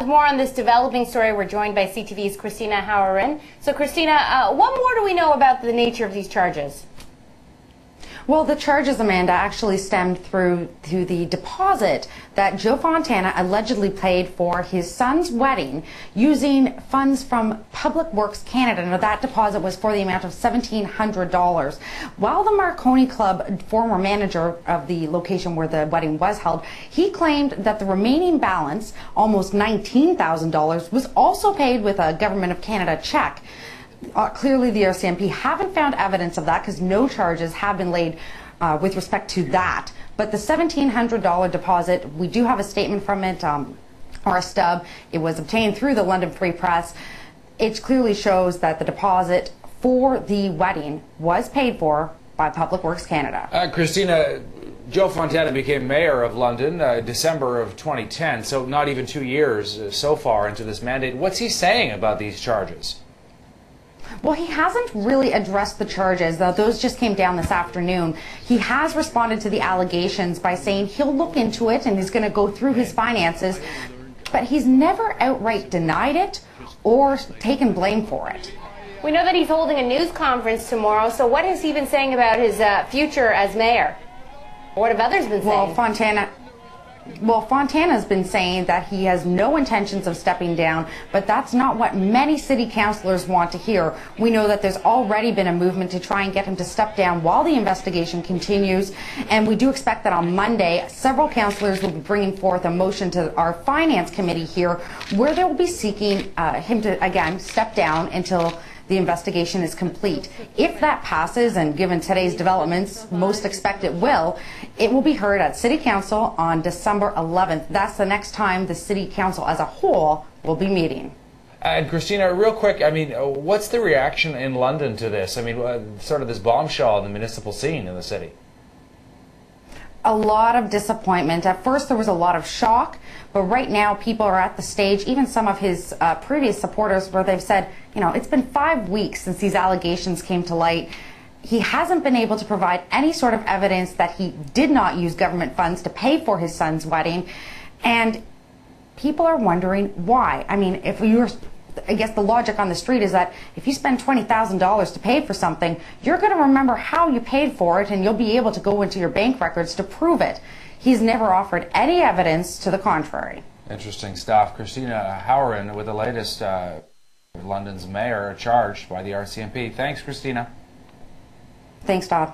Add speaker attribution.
Speaker 1: More on this developing story, we're joined by CTV's Christina Hauerin. So Christina, what more do we know about the nature of these charges?
Speaker 2: Well, the charges, Amanda, actually stemmed through to the deposit that Joe Fontana allegedly paid for his son's wedding using funds from Public Works Canada. Now, that deposit was for the amount of $1,700. While the Marconi Club former manager of the location where the wedding was held, he claimed that the remaining balance, almost $19,000, was also paid with a Government of Canada check. Clearly, the RCMP haven't found evidence of that because no charges have been laid with respect to that. But the $1,700 deposit, we do have a statement from it, or a stub. It was obtained through the London Free Press. It clearly shows that the deposit for the wedding was paid for by Public Works Canada.
Speaker 3: Christina, Joe Fontana became mayor of London December of 2010, so not even 2 years so far into this mandate. What's he saying about these charges?
Speaker 2: Well, he hasn't really addressed the charges, though those just came down this afternoon. He has responded to the allegations by saying he'll look into it and he's going to go through his finances, but he's never outright denied it or taken blame for it.
Speaker 1: We know that he's holding a news conference tomorrow, so what has he been saying about his future as mayor? What have others been saying?
Speaker 2: Fontana's been saying that he has no intentions of stepping down, but that's not what many city councillors want to hear. We know that there's already been a movement to try and get him to step down while the investigation continues, and we do expect that on Monday, several councillors will be bringing forth a motion to our finance committee here where they will be seeking him to, again, step down until the investigation is complete. If that passes, and given today's developments, most expect it will be heard at City Council on December 11th. That's the next time the City Council as a whole will be meeting.
Speaker 3: And Christina, real quick, I mean, what's the reaction in London to this? I mean, sort of this bombshell in the municipal scene in the city.
Speaker 2: A lot of disappointment. At first there was a lot of shock, but right now people are at the stage, even some of his previous supporters, where they've said, you know, it's been 5 weeks since these allegations came to light. He hasn't been able to provide any sort of evidence that he did not use government funds to pay for his son's wedding, and people are wondering why. I mean, I guess the logic on the street is that if you spend $20,000 to pay for something, you're going to remember how you paid for it and you'll be able to go into your bank records to prove it. He's never offered any evidence to the contrary.
Speaker 3: Interesting stuff. Christina Hauerin with the latest London's mayor charged by the RCMP. Thanks, Christina.
Speaker 2: Thanks, Todd.